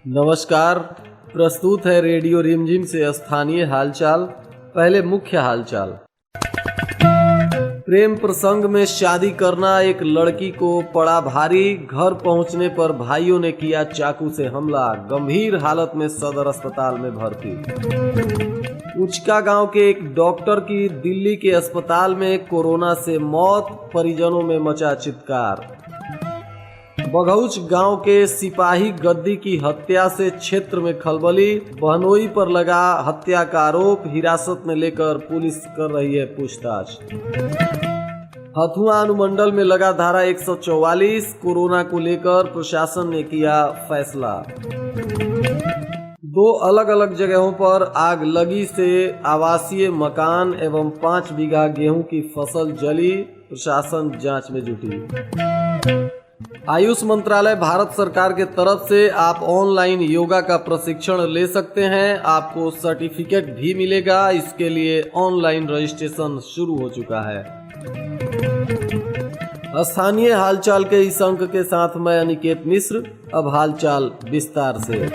नमस्कार। प्रस्तुत है रेडियो रिमझिम से स्थानीय हालचाल। पहले मुख्य हालचाल। प्रेम प्रसंग में शादी करना एक लड़की को पड़ा भारी। घर पहुंचने पर भाइयों ने किया चाकू से हमला। गंभीर हालत में सदर अस्पताल में भर्ती। उचका गांव के एक डॉक्टर की दिल्ली के अस्पताल में कोरोना से मौत। परिजनों में मचा चित्कार। बघौच गांव के सिपाही गद्दी की हत्या से क्षेत्र में खलबली। बहनोई पर लगा हत्या का आरोप। हिरासत में लेकर पुलिस कर रही है पूछताछ। हथुआ अनुमंडल में लगा धारा 144। कोरोना को लेकर प्रशासन ने किया फैसला। 2 अलग अलग जगहों पर आग लगी से आवासीय मकान एवं 5 बीघा गेहूं की फसल जली। प्रशासन जांच में जुटी। आयुष मंत्रालय भारत सरकार के तरफ से आप ऑनलाइन योगा का प्रशिक्षण ले सकते हैं। आपको सर्टिफिकेट भी मिलेगा। इसके लिए ऑनलाइन रजिस्ट्रेशन शुरू हो चुका है। स्थानीय हालचाल के इस अंक के साथ मैं अनिकेत मिश्र। अब हालचाल विस्तार से।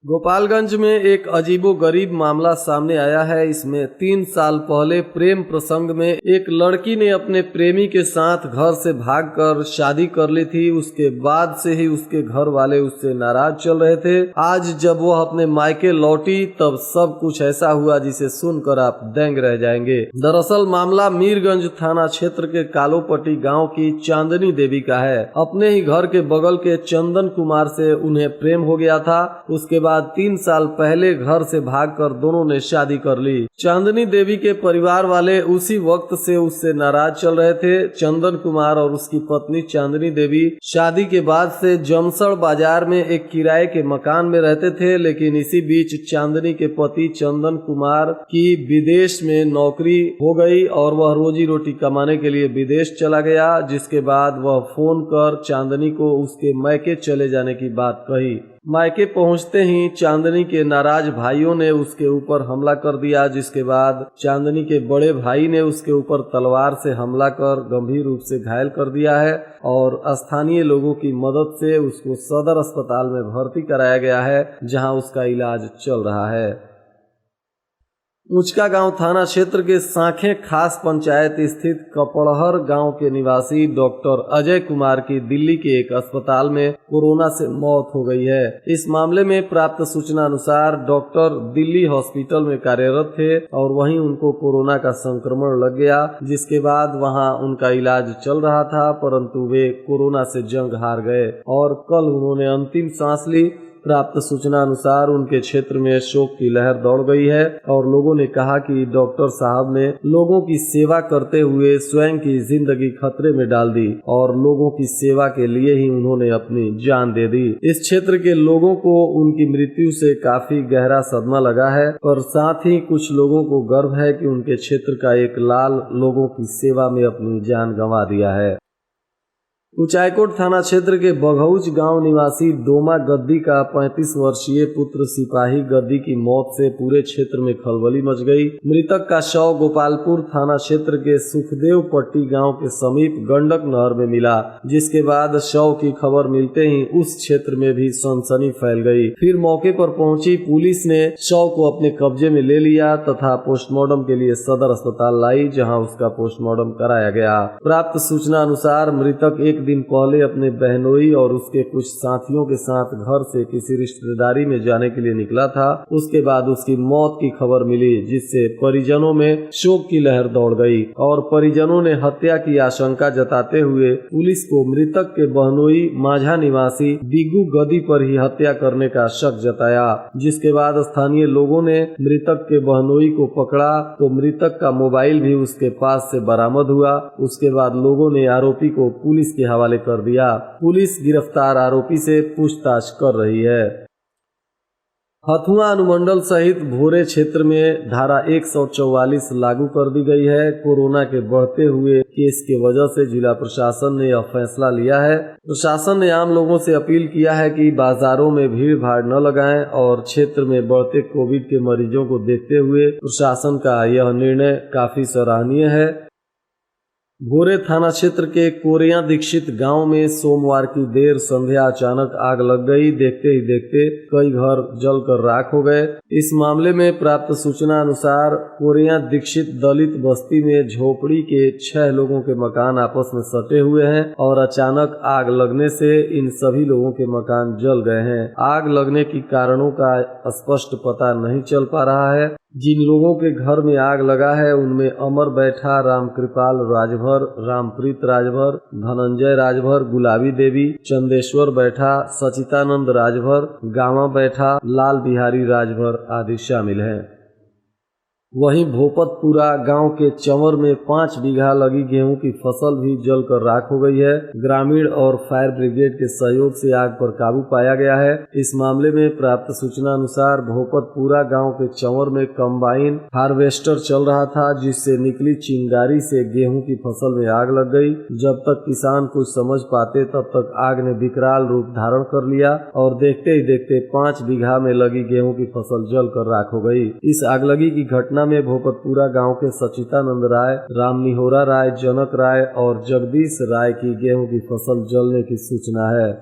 गोपालगंज में एक अजीबोगरीब मामला सामने आया है। इसमें 3 साल पहले प्रेम प्रसंग में एक लड़की ने अपने प्रेमी के साथ घर से भागकर शादी कर ली थी। उसके बाद से ही उसके घर वाले उससे नाराज चल रहे थे। आज जब वह अपने मायके लौटी तब सब कुछ ऐसा हुआ जिसे सुनकर आप दंग रह जाएंगे। दरअसल मामला मीरगंज थाना क्षेत्र के कालोपट्टी गाँव की चांदनी देवी का है। अपने ही घर के बगल के चंदन कुमार से उन्हें प्रेम हो गया था। उसके बाद 3 साल पहले घर से भागकर दोनों ने शादी कर ली। चांदनी देवी के परिवार वाले उसी वक्त से उससे नाराज चल रहे थे। चंदन कुमार और उसकी पत्नी चांदनी देवी शादी के बाद से जमसड़ बाजार में एक किराए के मकान में रहते थे। लेकिन इसी बीच चांदनी के पति चंदन कुमार की विदेश में नौकरी हो गई और वह रोजी रोटी कमाने के लिए विदेश चला गया। जिसके बाद वह फोन कर चांदनी को उसके मायके चले जाने की बात कही। मायके पहुंचते ही चांदनी के नाराज भाइयों ने उसके ऊपर हमला कर दिया। जिसके बाद चांदनी के बड़े भाई ने उसके ऊपर तलवार से हमला कर गंभीर रूप से घायल कर दिया है और स्थानीय लोगों की मदद से उसको सदर अस्पताल में भर्ती कराया गया है, जहां उसका इलाज चल रहा है। उचका गांव थाना क्षेत्र के सांखे खास पंचायत स्थित कपड़हर गांव के निवासी डॉक्टर अजय कुमार की दिल्ली के एक अस्पताल में कोरोना से मौत हो गई है। इस मामले में प्राप्त सूचना अनुसार डॉक्टर दिल्ली हॉस्पिटल में कार्यरत थे और वहीं उनको कोरोना का संक्रमण लग गया। जिसके बाद वहां उनका इलाज चल रहा था, परंतु वे कोरोना से जंग हार गए और कल उन्होंने अंतिम सांस ली। प्राप्त सूचना अनुसार उनके क्षेत्र में शोक की लहर दौड़ गई है और लोगों ने कहा कि डॉक्टर साहब ने लोगों की सेवा करते हुए स्वयं की जिंदगी खतरे में डाल दी और लोगों की सेवा के लिए ही उन्होंने अपनी जान दे दी। इस क्षेत्र के लोगों को उनकी मृत्यु से काफी गहरा सदमा लगा है, पर साथ ही कुछ लोगों को गर्व है कि उनके क्षेत्र का एक लाल लोगों की सेवा में अपनी जान गंवा दिया है। उचाईकोट थाना क्षेत्र के बघौच गांव निवासी डोमा गद्दी का 35 वर्षीय पुत्र सिपाही गद्दी की मौत से पूरे क्षेत्र में खलबली मच गई। मृतक का शव गोपालपुर थाना क्षेत्र के सुखदेव पट्टी गांव के समीप गंडक नहर में मिला। जिसके बाद शव की खबर मिलते ही उस क्षेत्र में भी सनसनी फैल गई। फिर मौके पर पहुंची पुलिस ने शव को अपने कब्जे में ले लिया तथा पोस्टमार्टम के लिए सदर अस्पताल लाई, जहाँ उसका पोस्टमार्टम कराया गया। प्राप्त सूचना अनुसार मृतक एक दिन पहले अपने बहनोई और उसके कुछ साथियों के साथ घर से किसी रिश्तेदारी में जाने के लिए निकला था। उसके बाद उसकी मौत की खबर मिली, जिससे परिजनों में शोक की लहर दौड़ गई और परिजनों ने हत्या की आशंका जताते हुए पुलिस को मृतक के बहनोई माझा निवासी बिगू गद्दी पर ही हत्या करने का शक जताया। जिसके बाद स्थानीय लोगों ने मृतक के बहनोई को पकड़ा तो मृतक का मोबाइल भी उसके पास से बरामद हुआ। उसके बाद लोगों ने आरोपी को पुलिस के हवाले कर दिया। पुलिस गिरफ्तार आरोपी से पूछताछ कर रही है। हथुआ अनुमंडल सहित भोरे क्षेत्र में धारा 144 लागू कर दी गई है। कोरोना के बढ़ते हुए केस के वजह से जिला प्रशासन ने यह फैसला लिया है। प्रशासन ने आम लोगों से अपील किया है कि बाजारों में भीड़ भाड़ न लगाएं और क्षेत्र में बढ़ते कोविड के मरीजों को देखते हुए प्रशासन का यह निर्णय काफी सराहनीय है। भोरे थाना क्षेत्र के कोरिया दीक्षित गांव में सोमवार की देर संध्या अचानक आग लग गई। देखते ही देखते कई घर जलकर राख हो गए। इस मामले में प्राप्त सूचना अनुसार कोरिया दीक्षित दलित बस्ती में झोपड़ी के 6 लोगों के मकान आपस में सटे हुए हैं और अचानक आग लगने से इन सभी लोगों के मकान जल गए हैं। आग लगने की कारणों का स्पष्ट पता नहीं चल पा रहा है। जिन लोगों के घर में आग लगा है उनमें अमर बैठा, रामकृपाल राजभर, रामप्रीत राजभर, धनंजय राजभर, गुलाबी देवी, चंदेश्वर बैठा, सचितानंद राजभर, गामा बैठा, लाल बिहारी राजभर आदि शामिल हैं। वहीं भोपतपुरा गांव के चंवर में 5 बीघा लगी गेहूं की फसल भी जलकर राख हो गई है। ग्रामीण और फायर ब्रिगेड के सहयोग से आग पर काबू पाया गया है। इस मामले में प्राप्त सूचना अनुसार भोपतपुरा गांव के चंवर में कंबाइन हार्वेस्टर चल रहा था, जिससे निकली चिंगारी से गेहूं की फसल में आग लग गई। जब तक किसान कुछ समझ पाते तब तक आग ने विकराल रूप धारण कर लिया और देखते ही देखते 5 बीघा में लगी गेहूं की फसल जलकर राख हो गई। इस आगलगी की घटना में भोपतपुरा गांव के सचितानंद राय, रामनिहोरा राय, जनक राय और जगदीश राय की गेहूं की फसल जलने की सूचना है।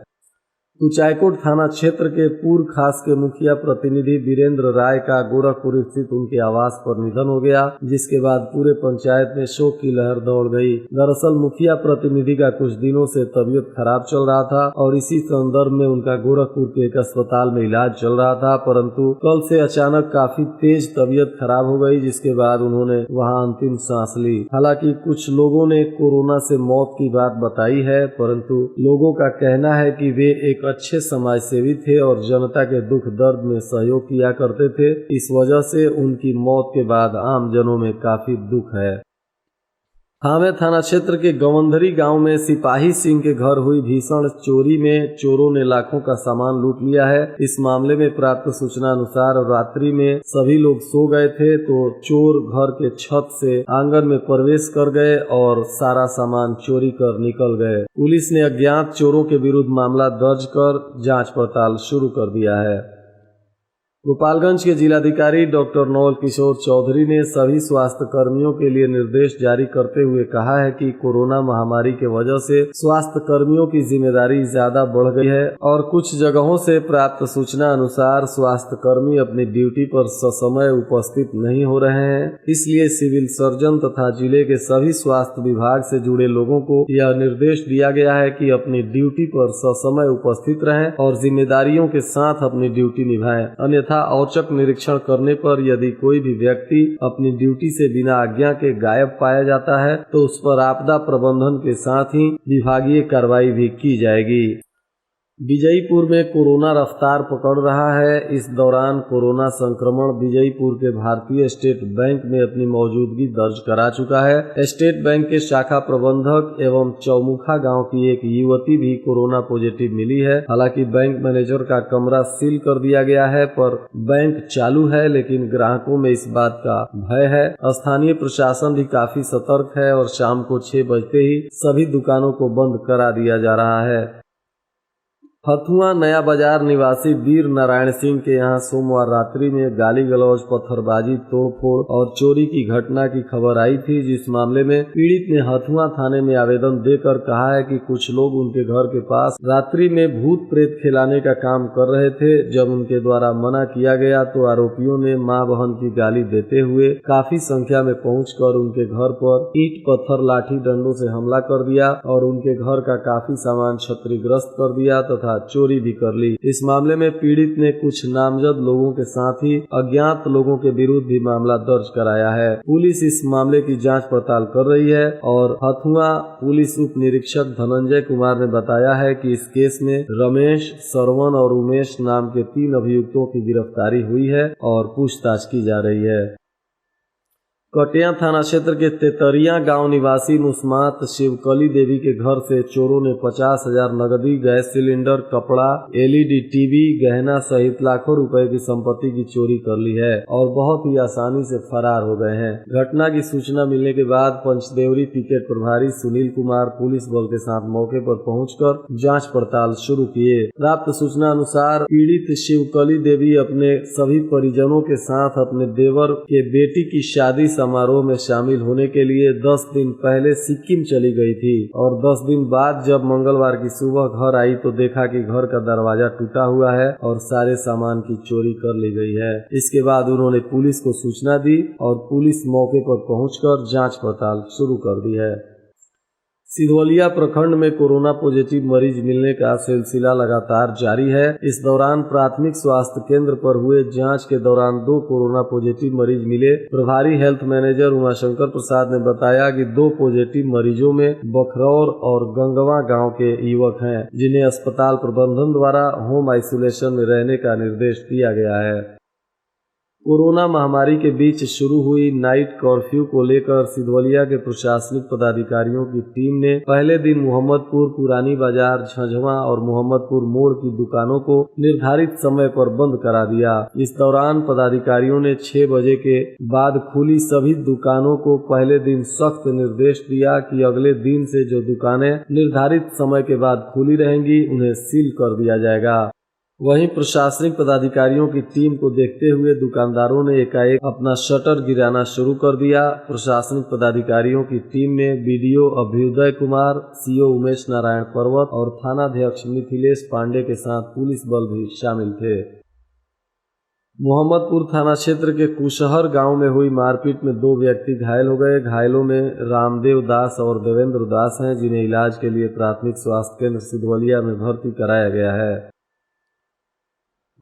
कुचायकोट थाना क्षेत्र के पूर्व खास के मुखिया प्रतिनिधि वीरेंद्र राय का गोरखपुर स्थित उनके आवास पर निधन हो गया, जिसके बाद पूरे पंचायत में शोक की लहर दौड़ गई। दरअसल मुखिया प्रतिनिधि का कुछ दिनों से तबीयत खराब चल रहा था और इसी संदर्भ में उनका गोरखपुर के एक अस्पताल में इलाज चल रहा था, परंतु कल से अचानक काफी तेज तबीयत खराब हो गई, जिसके बाद उन्होंने वहां अंतिम सांस ली। हालांकि कुछ लोगों ने कोरोना से मौत की बात बताई है, परंतु लोगों का कहना है कि वे एक अच्छे समाजसेवी थे और जनता के दुख दर्द में सहयोग किया करते थे। इस वजह से उनकी मौत के बाद आम जनों में काफी दुख है। थामे थाना क्षेत्र के गवंधरी गांव में सिपाही सिंह के घर हुई भीषण चोरी में चोरों ने लाखों का सामान लूट लिया है। इस मामले में प्राप्त सूचना अनुसार रात्रि में सभी लोग सो गए थे तो चोर घर के छत से आंगन में प्रवेश कर गए और सारा सामान चोरी कर निकल गए। पुलिस ने अज्ञात चोरों के विरुद्ध मामला दर्ज कर जांच पड़ताल शुरू कर दिया है। गोपालगंज के जिलाधिकारी डॉक्टर नवल किशोर चौधरी ने सभी स्वास्थ्य कर्मियों के लिए निर्देश जारी करते हुए कहा है कि कोरोना महामारी के वजह से स्वास्थ्य कर्मियों की जिम्मेदारी ज्यादा बढ़ गई है और कुछ जगहों से प्राप्त सूचना अनुसार स्वास्थ्य कर्मी अपनी ड्यूटी पर ससमय उपस्थित नहीं हो रहे हैं। इसलिए सिविल सर्जन तथा जिले के सभी स्वास्थ्य विभाग से जुड़े लोगों को यह निर्देश दिया गया है कि अपनी ड्यूटी पर ससमय उपस्थित रहें और जिम्मेदारियों के साथ अपनी ड्यूटी निभाएं। अन्यथा औचक निरीक्षण करने पर यदि कोई भी व्यक्ति अपनी ड्यूटी से बिना आज्ञा के गायब पाया जाता है तो उस पर आपदा प्रबंधन के साथ ही विभागीय कार्रवाई भी की जाएगी। विजयपुर में कोरोना रफ्तार पकड़ रहा है। इस दौरान कोरोना संक्रमण विजयपुर के भारतीय स्टेट बैंक में अपनी मौजूदगी दर्ज करा चुका है। स्टेट बैंक के शाखा प्रबंधक एवं चौमुखा गांव की एक युवती भी कोरोना पॉजिटिव मिली है। हालांकि बैंक मैनेजर का कमरा सील कर दिया गया है, पर बैंक चालू है, लेकिन ग्राहकों में इस बात का भय है। स्थानीय प्रशासन भी काफी सतर्क है और शाम को 6 बजते ही सभी दुकानों को बंद करा दिया जा रहा है। हथुआ नया बाजार निवासी वीर नारायण सिंह के यहां सोमवार रात्रि में गाली गलौज, पत्थरबाजी, तोड़फोड़ और चोरी की घटना की खबर आई थी, जिस मामले में पीड़ित ने हथुआ थाने में आवेदन देकर कहा है कि कुछ लोग उनके घर के पास रात्रि में भूत प्रेत खिलाने का काम कर रहे थे। जब उनके द्वारा मना किया गया तो आरोपियों ने मां बहन की गाली देते हुए काफी संख्या में पहुंचकर उनके घर पर ईंट, पत्थर, लाठी डंडों से हमला कर दिया और उनके घर का काफी सामान क्षतिग्रस्त कर दिया तथा चोरी भी कर ली। इस मामले में पीड़ित ने कुछ नामजद लोगों के साथ ही अज्ञात लोगों के विरुद्ध भी मामला दर्ज कराया है। पुलिस इस मामले की जांच पड़ताल कर रही है और हथुआ पुलिस उप निरीक्षक धनंजय कुमार ने बताया है कि इस केस में रमेश, श्रवण और उमेश नाम के 3 अभियुक्तों की गिरफ्तारी हुई है और पूछताछ की जा रही है। कटिया थाना क्षेत्र के तेतरिया गांव निवासी मुस्मात शिवकली देवी के घर से चोरों ने 50,000 नगदी, गैस सिलेंडर, कपड़ा, एलईडी टीवी, गहना सहित लाखों रुपए की संपत्ति की चोरी कर ली है और बहुत ही आसानी से फरार हो गए हैं। घटना की सूचना मिलने के बाद पंचदेवरी पिकेट प्रभारी सुनील कुमार पुलिस बल के साथ मौके पर पहुंचकर जांच पड़ताल शुरू किए। प्राप्त सूचना अनुसार पीड़ित शिवकली देवी अपने सभी परिजनों के साथ अपने देवर के बेटी की शादी समारोह में शामिल होने के लिए 10 दिन पहले सिक्किम चली गई थी और 10 दिन बाद जब मंगलवार की सुबह घर आई तो देखा कि घर का दरवाजा टूटा हुआ है और सारे सामान की चोरी कर ली गई है। इसके बाद उन्होंने पुलिस को सूचना दी और पुलिस मौके पर पहुंचकर जांच पड़ताल शुरू कर दी है। सिधवलिया प्रखंड में कोरोना पॉजिटिव मरीज मिलने का सिलसिला लगातार जारी है। इस दौरान प्राथमिक स्वास्थ्य केंद्र पर हुए जांच के दौरान 2 कोरोना पॉजिटिव मरीज मिले। प्रभारी हेल्थ मैनेजर उमाशंकर प्रसाद ने बताया कि 2 पॉजिटिव मरीजों में बखरौर और गंगवा गांव के युवक हैं, जिन्हें अस्पताल प्रबंधन द्वारा होम आइसोलेशन में रहने का निर्देश दिया गया है। कोरोना महामारी के बीच शुरू हुई नाइट कर्फ्यू को लेकर सिधवलिया के प्रशासनिक पदाधिकारियों की टीम ने पहले दिन मोहम्मदपुर, पुरानी बाजार, झंझवा और मोहम्मदपुर मोड़ की दुकानों को निर्धारित समय पर बंद करा दिया। इस दौरान पदाधिकारियों ने 6 बजे के बाद खुली सभी दुकानों को पहले दिन सख्त निर्देश दिया कि अगले दिन से जो दुकानें निर्धारित समय के बाद खुली रहेंगी उन्हें सील कर दिया जाएगा। वहीं प्रशासनिक पदाधिकारियों की टीम को देखते हुए दुकानदारों ने एकाएक अपना शटर गिराना शुरू कर दिया। प्रशासनिक पदाधिकारियों की में में बीडीओ अभ्युदय कुमार, सीओ उमेश नारायण पर्वत और थानाध्यक्ष मिथिलेश पांडे के साथ पुलिस बल भी शामिल थे। मोहम्मदपुर थाना क्षेत्र के कुशहर गांव में हुई मारपीट में 2 व्यक्ति घायल हो गए। घायलों में रामदेव दास और देवेंद्र दास हैं, जिन्हें इलाज के लिए प्राथमिक स्वास्थ्य केंद्र सिधवलिया में भर्ती कराया गया है।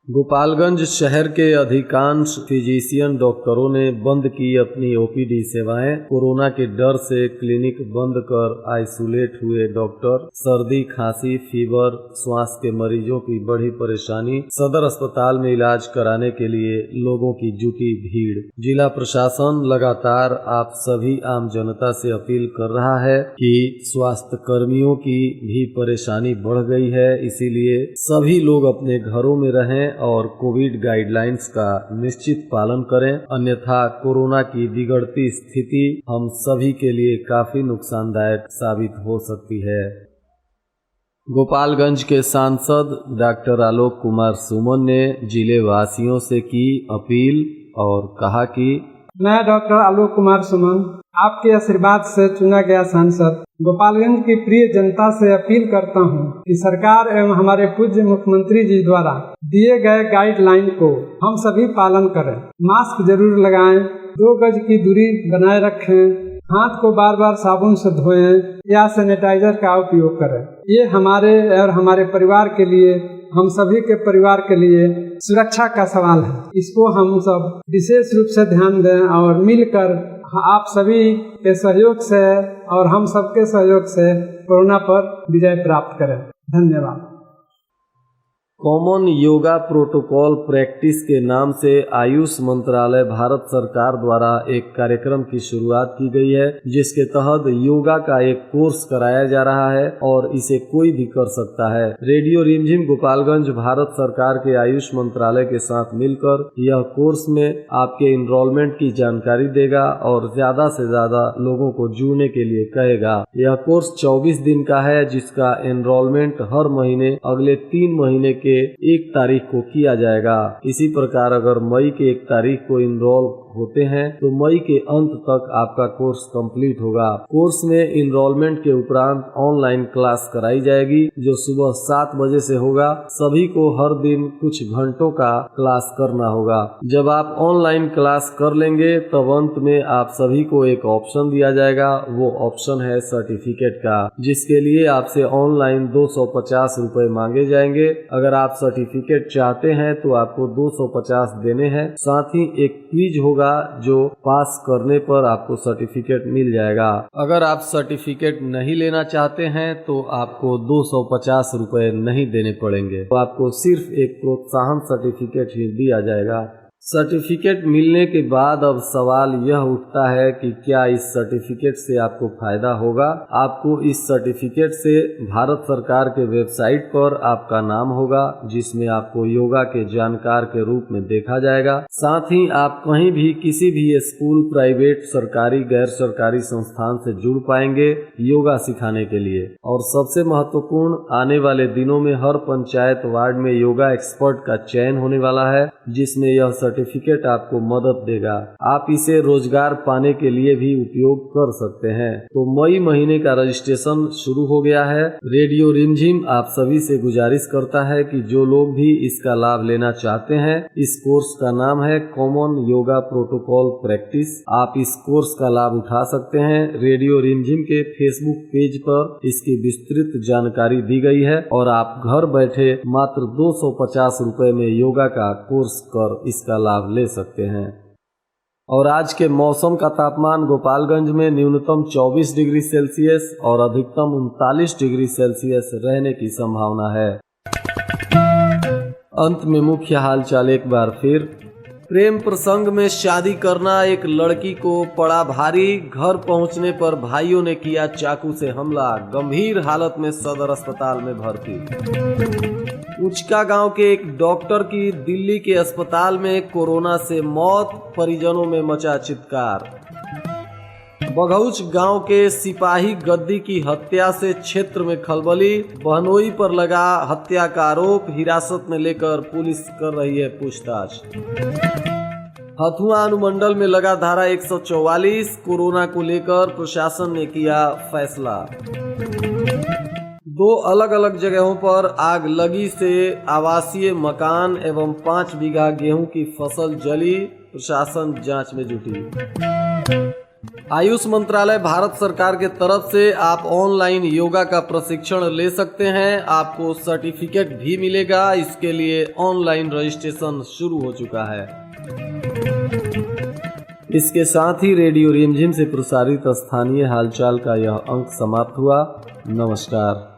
गोपालगंज शहर के अधिकांश फिजिशियन डॉक्टरों ने बंद की अपनी ओपीडी सेवाएं। कोरोना के डर से क्लिनिक बंद कर आइसोलेट हुए डॉक्टर। सर्दी, खांसी, फीवर, श्वास के मरीजों की बढ़ी परेशानी। सदर अस्पताल में इलाज कराने के लिए लोगों की जुटी भीड़। जिला प्रशासन लगातार आप सभी आम जनता से अपील कर रहा है कि स्वास्थ्य कर्मियों की भी परेशानी बढ़ गई है, इसीलिए सभी लोग अपने घरों में रहें और कोविड गाइडलाइंस का निश्चित पालन करें, अन्यथा कोरोना की बिगड़ती स्थिति हम सभी के लिए काफी नुकसानदायक साबित हो सकती है। गोपालगंज के सांसद डॉक्टर आलोक कुमार सुमन ने जिले वासियों से की अपील और कहा कि मैं डॉक्टर आलोक कुमार सुमन आपके आशीर्वाद से चुना गया सांसद गोपालगंज की प्रिय जनता से अपील करता हूं कि सरकार एवं हमारे पूज्य मुख्यमंत्री जी द्वारा दिए गए गाइडलाइन को हम सभी पालन करें। मास्क जरूर लगाएं, 2 गज की दूरी बनाए रखें, हाथ को बार बार साबुन से धोएं या सैनिटाइजर का उपयोग करें। ये हमारे और हमारे परिवार के लिए, हम सभी के परिवार के लिए सुरक्षा का सवाल है। इसको हम सब विशेष रूप से ध्यान दें और मिलकर आप सभी के सहयोग से और हम सबके सहयोग से कोरोना पर विजय प्राप्त करें। धन्यवाद। कॉमन योगा प्रोटोकॉल प्रैक्टिस के नाम से आयुष मंत्रालय भारत सरकार द्वारा एक कार्यक्रम की शुरुआत की गई है, जिसके तहत योगा का एक कोर्स कराया जा रहा है और इसे कोई भी कर सकता है। रेडियो रिमझिम गोपालगंज भारत सरकार के आयुष मंत्रालय के साथ मिलकर यह कोर्स में आपके इनरोलमेंट की जानकारी देगा और ज्यादा से ज्यादा लोगों को जुड़ने के लिए कहेगा। यह कोर्स 24 दिन का है, जिसका एनरोलमेंट हर महीने अगले 3 महीने के 1 तारीख को किया जाएगा। इसी प्रकार अगर मई के 1 तारीख को इनरोल होते हैं तो मई के अंत तक आपका कोर्स कंप्लीट होगा। कोर्स में इनरोलमेंट के उपरांत ऑनलाइन क्लास कराई जाएगी, जो सुबह 7 बजे से होगा। सभी को हर दिन कुछ घंटों का क्लास करना होगा। जब आप ऑनलाइन क्लास कर लेंगे तब अंत में आप सभी को एक ऑप्शन दिया जाएगा। वो ऑप्शन है सर्टिफिकेट का, जिसके लिए आपसे ऑनलाइन 250 रुपए मांगे जाएंगे। अगर आप सर्टिफिकेट चाहते हैं तो आपको 250 देने हैं। साथ ही एक क्विज होगा जो पास करने पर आपको सर्टिफिकेट मिल जाएगा। अगर आप सर्टिफिकेट नहीं लेना चाहते हैं तो आपको 250 रुपए नहीं देने पड़ेंगे, तो आपको सिर्फ एक प्रोत्साहन सर्टिफिकेट ही दिया जाएगा। सर्टिफिकेट मिलने के बाद अब सवाल यह उठता है कि क्या इस सर्टिफिकेट से आपको फायदा होगा। आपको इस सर्टिफिकेट से भारत सरकार के वेबसाइट पर आपका नाम होगा, जिसमें आपको योगा के जानकार के रूप में देखा जाएगा। साथ ही आप कहीं भी किसी भी स्कूल, प्राइवेट, सरकारी, गैर सरकारी संस्थान से जुड़ पाएंगे योगा सिखाने के लिए। और सबसे महत्वपूर्ण, आने वाले दिनों में हर पंचायत वार्ड में योगा एक्सपर्ट का चयन होने वाला है, जिसमें यह सर्टिफिकेट आपको मदद देगा। आप इसे रोजगार पाने के लिए भी उपयोग कर सकते हैं। तो मई महीने का रजिस्ट्रेशन शुरू हो गया है। रेडियो रिमझिम आप सभी से गुजारिश करता है कि जो लोग भी इसका लाभ लेना चाहते हैं, इस कोर्स का नाम है कॉमन योगा प्रोटोकॉल प्रैक्टिस। आप इस कोर्स का लाभ उठा सकते हैं। रेडियो रिमझिम के फेसबुक पेज पर इसकी विस्तृत जानकारी दी गई है और आप घर बैठे मात्र 250 रुपए में योगा का कोर्स कर इसका लाभ ले सकते हैं। और आज के मौसम का तापमान गोपालगंज में न्यूनतम 24 डिग्री सेल्सियस और अधिकतम 39 डिग्री सेल्सियस रहने की संभावना है। अंत में मुख्य हालचाल एक बार फिर। प्रेम प्रसंग में शादी करना एक लड़की को पड़ा भारी। घर पहुंचने पर भाइयों ने किया चाकू से हमला। गंभीर हालत में सदर अस्पताल में भर्ती। उचका गांव के एक डॉक्टर की दिल्ली के अस्पताल में कोरोना से मौत। परिजनों में मचा चित्कार। बघौच गांव के सिपाही गद्दी की हत्या से क्षेत्र में खलबली। बहनोई पर लगा हत्या का आरोप। हिरासत में लेकर पुलिस कर रही है पूछताछ। हथुआ अनुमंडल में लगा धारा 144। कोरोना को लेकर प्रशासन ने किया फैसला। 2 अलग अलग जगहों पर आग लगी से आवासीय मकान एवं 5 बीघा गेहूं की फसल जली। प्रशासन जांच में जुटी। आयुष मंत्रालय भारत सरकार के तरफ से आप ऑनलाइन योगा का प्रशिक्षण ले सकते हैं। आपको सर्टिफिकेट भी मिलेगा। इसके लिए ऑनलाइन रजिस्ट्रेशन शुरू हो चुका है। इसके साथ ही रेडियो रिमझिम से प्रसारित स्थानीय हालचाल का यह अंक समाप्त हुआ। नमस्कार।